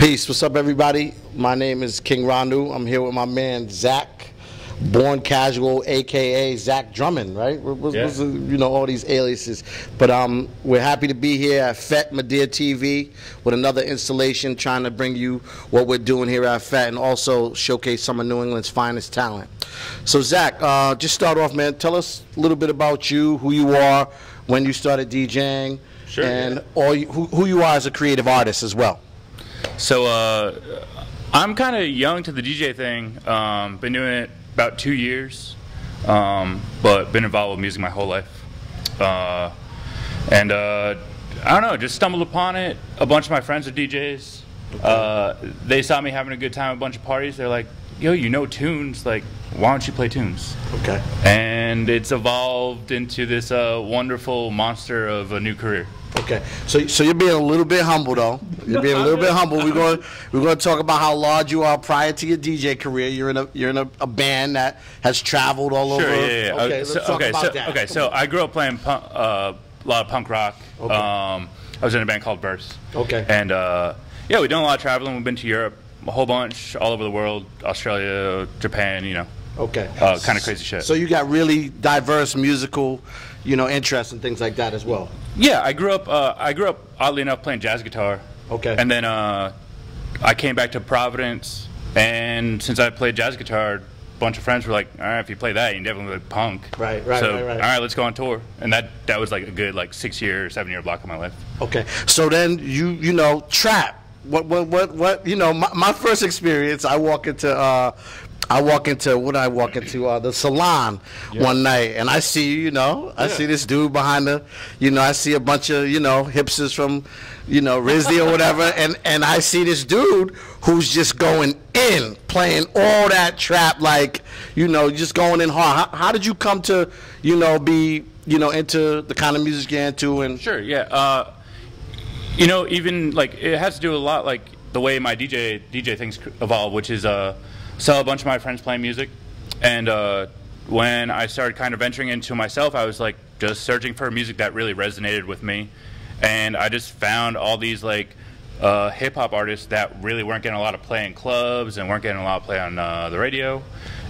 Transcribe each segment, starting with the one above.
Peace. What's up, everybody? My name is King Ranu. I'm here with my man Zach, Born Casual, aka Zach Drummond, right? What's you know, all these aliases. But we're happy to be here at FET Madir TV with another installation, trying to bring you what we're doing here at FET and also showcase some of New England's finest talent. So Zach, just start off, man. Tell us a little bit about you, who you are, when you started DJing, sure, and who you are as a creative artist as well. So I'm kind of young to the DJ thing. Been doing it about 2 years, but been involved with music my whole life. And I don't know, just stumbled upon it. A bunch of my friends are DJs. Okay. They saw me having a good time at a bunch of parties. They're like, yo, you know tunes, like, why don't you play tunes? Okay. And it's evolved into this wonderful monster of a new career. Okay, so you're being a little bit humble, though. You're being a little bit humble. We're going to talk about how large you are prior to your DJ career. You're in a band that has traveled all over. Yeah. Okay, let's talk about that. Okay, so I grew up playing a lot of punk rock. Okay. I was in a band called Verse. Okay. And yeah, we've done a lot of traveling. We've been to Europe a whole bunch, all over the world, Australia, Japan, you know. Okay. Kind of crazy shit. So you got really diverse musical, you know, interests and things like that as well. Yeah, I grew up oddly enough playing jazz guitar. Okay. And then I came back to Providence, and since I played jazz guitar, a bunch of friends were like, all right, if you play that, you can definitely play punk. Right. So, all right, let's go on tour. And that was like a good 6 year, 7 year block of my life. Okay. So then you know, trap. What you know, my first experience, I walk into the salon one night, and I see, you know, I see this dude behind the, you know, I see a bunch of, you know, hipsters from, you know, RISD or whatever, and I see this dude who's just going in, playing all that trap, like, you know, just going in hard. How did you come to, you know, be, you know, into the kind of music you're into? And sure, yeah. You know, even like it has to do a lot like the way my DJ things evolve, which is saw a bunch of my friends playing music, and when I started kind of venturing into myself, I was like just searching for music that really resonated with me, and I just found all these like hip hop artists that really weren't getting a lot of play in clubs and weren't getting a lot of play on the radio,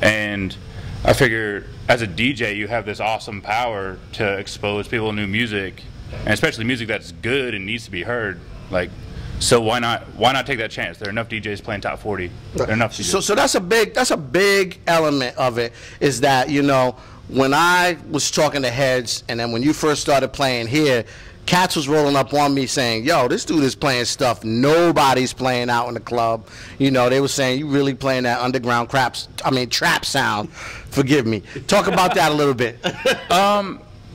and I figured as a DJ you have this awesome power to expose people to new music, and especially music that's good and needs to be heard. Like, so why not take that chance? There are enough DJs playing top 40. There are enough DJs. So that's a big element of it, is that, you know, when I was talking to heads, and then when you first started playing here, cats was rolling up on me saying, yo, this dude is playing stuff nobody's playing out in the club. You know, they were saying, you really playing that underground trap sound. Forgive me. Talk about that a little bit.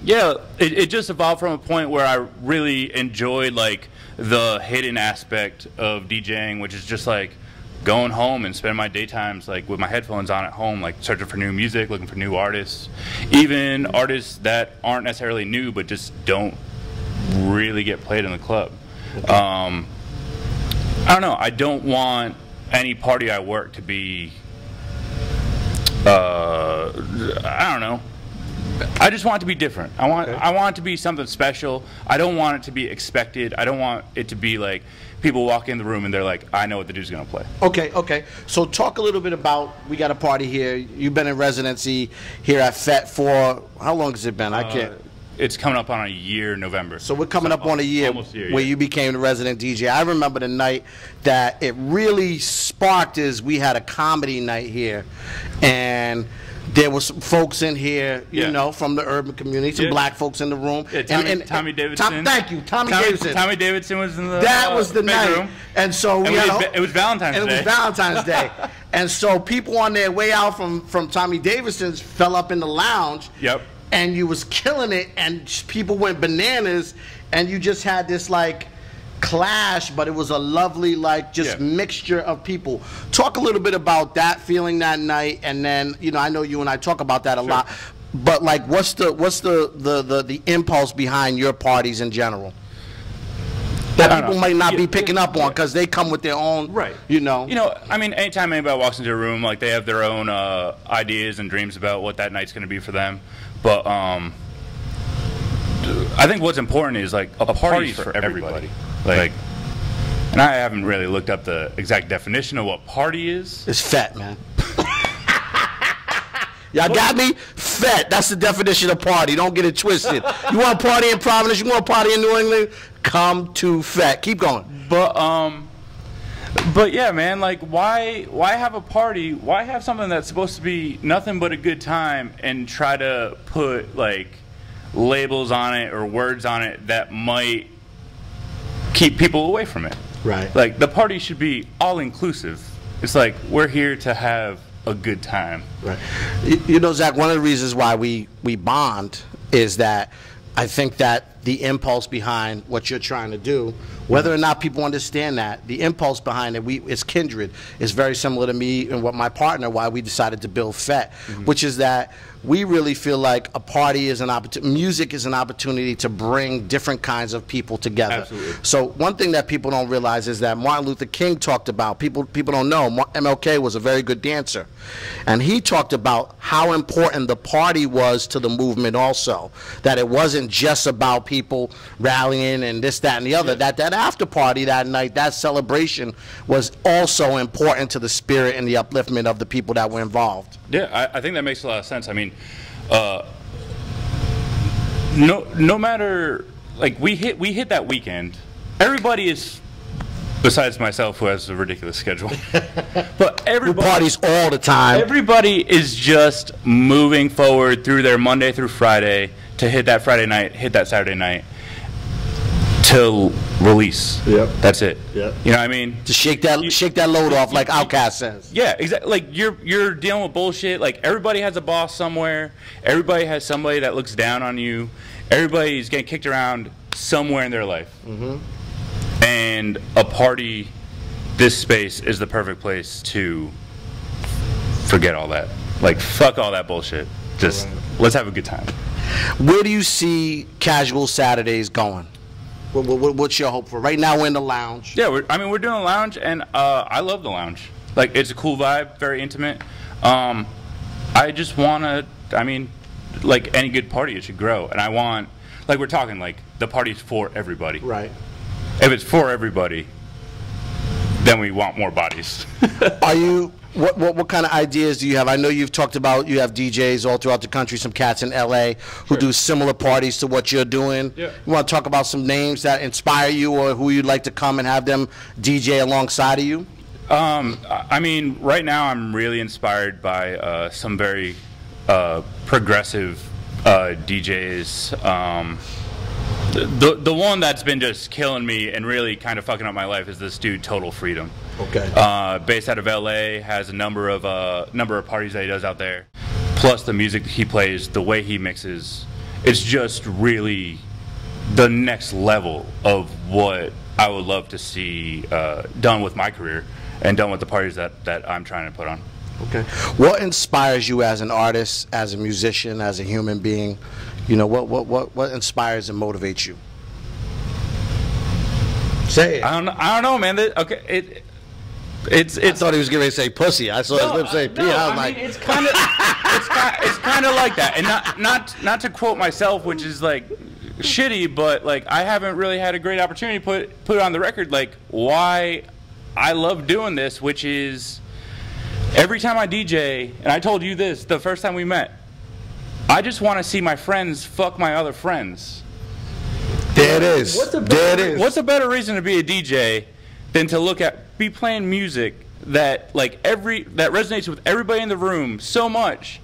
Yeah, it just evolved from a point where I really enjoyed like the hidden aspect of DJing, which is just like going home and spending my daytimes like with my headphones on at home, like searching for new music, looking for new artists, even artists that aren't necessarily new but just don't really get played in the club. Okay. I don't know. I don't want any party I work to be I don't know. I just want it to be different. I want it to be something special. I don't want it to be expected. I don't want it to be like people walk in the room and they're like, I know what the dude's gonna play. Okay. So talk a little bit about, we got a party here. You've been in residency here at FET for, how long has it been? I can't. It's coming up on a year in November. So we're coming up on a year where you became the resident DJ. I remember the night that it really sparked is we had a comedy night here, and there was some folks in here, you know, from the urban community, some black folks in the room. Yeah, Tommy Davidson. Thank you, Tommy Davidson. Tommy Davidson was in the That was the night. room. And so it was Valentine's Day. It was Valentine's Day. And so people on their way out from Tommy Davidson's fell up in the lounge. Yep. And you was killing it, and people went bananas, and you just had this like clash, but it was a lovely like just mixture of people. Talk a little bit about that feeling that night, and then, you know, I know you and I talk about that a lot, but like what's the impulse behind your parties in general that people might not be picking up on because they come with their own, you know. I mean, anytime anybody walks into a room, like they have their own ideas and dreams about what that night's going to be for them. But I think what's important is like a party's for everybody. Like And I haven't really looked up the exact definition of what party is. It's fat, man. Y'all got me? Fat. That's the definition of party. Don't get it twisted. You want to party in Providence? You want to party in New England? Come to fat. Keep going. But yeah, man, like why have a party? Why have something that's supposed to be nothing but a good time and try to put like labels on it or words on it that might keep people away from it? Right. Like the party should be all inclusive. It's like we're here to have a good time. Right. You know, Zach, one of the reasons why we bond is that I think that the impulse behind what you're trying to do, whether or not people understand that, the impulse behind it, it's kindred. It's very similar to me and what my partner, why we decided to build FET, which is that we really feel like a party is an opportunity, music is an opportunity to bring different kinds of people together. Absolutely. So one thing that people don't realize is that Martin Luther King talked about, people don't know, MLK was a very good dancer. And he talked about how important the party was to the movement also, that it wasn't just about people rallying and this, that, and the other, that after party that night, that celebration was also important to the spirit and the upliftment of the people that were involved. Yeah, I think that makes a lot of sense. I mean, no matter, like we hit that weekend, everybody is, besides myself who has a ridiculous schedule, but everybody parties all the time. Everybody is just moving forward through their Monday through Friday to hit that Friday night, hit that Saturday night, till release. Yep. That's it. Yep. You know what I mean? To shake that load off, like Outkast says. Yeah, exactly. Like you're dealing with bullshit. Like everybody has a boss somewhere. Everybody has somebody that looks down on you. Everybody's getting kicked around somewhere in their life. And a party, this space is the perfect place to forget all that. Like fuck all that bullshit. Just let's have a good time. Where do you see Casual Saturdays going? What's your hope for? Right now we're in the lounge. Yeah, we're doing a lounge, and I love the lounge. Like, it's a cool vibe, very intimate. I just want to, like any good party, it should grow. And I want, like we're talking, like, the party's for everybody. Right. If it's for everybody, then we want more bodies. Are you... What kind of ideas do you have? I know you've talked about you have DJs all throughout the country, some cats in LA who do similar parties to what you're doing. Yeah. You want to talk about some names that inspire you or who you'd like to come and have them DJ alongside of you? I mean, right now I'm really inspired by some very progressive DJs. The one that's been just killing me and really kind of fucking up my life is this dude Total Freedom. Okay. Based out of LA, has a number of parties that he does out there. Plus the music he plays, the way he mixes, it's just really the next level of what I would love to see done with my career and done with the parties that I'm trying to put on. Okay. What inspires you as an artist, as a musician, as a human being? You know, what inspires and motivates you? Say it. I don't know, man. Okay, I thought he was going to say pussy. I saw his lips say pee. I was like, it's kind of like that. And not to quote myself, which is like shitty, but like I haven't really had a great opportunity to put it on the record. Like why I love doing this, which is every time I DJ, and I told you this the first time we met, I just want to see my friends fuck my other friends. There it is. What's a better reason to be a DJ than to be playing music that that resonates with everybody in the room so much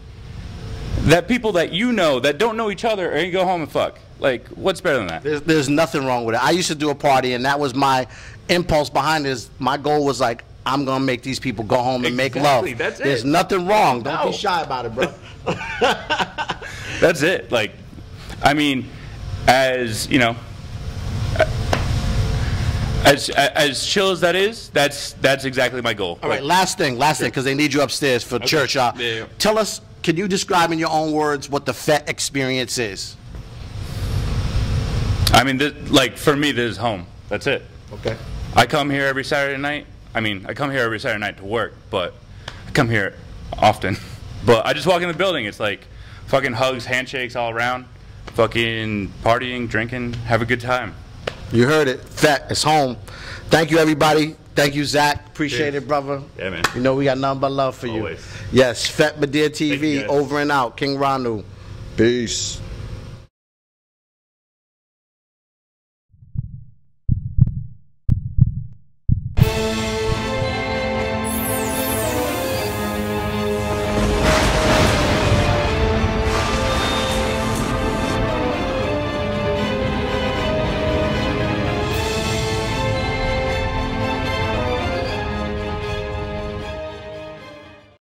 that people that you know that don't know each other are gonna go home and fuck. Like, what's better than that? There's nothing wrong with it. I used to do a party, and that was my impulse behind it. My goal was like, I'm gonna make these people go home and make love. That's it. There's nothing wrong. Don't be shy about it, bro. That's it. Like, I mean, as you know, as chill as that is, that's exactly my goal. All right, last thing, because they need you upstairs for church. Yeah. Tell us, can you describe in your own words what the FET experience is? I mean, like for me, this is home. That's it. Okay. I come here every Saturday night. I mean, I come here every Saturday night to work, but I come here often. But I just walk in the building. It's like fucking hugs, handshakes all around, fucking partying, drinking, have a good time. You heard it. Fett is home. Thank you, everybody. Thank you, Zach. Appreciate it, brother. Yeah, man. You know we got nothing but love for Always. you. Yes, Fett Madir TV, you, over and out. King Ranu. Peace.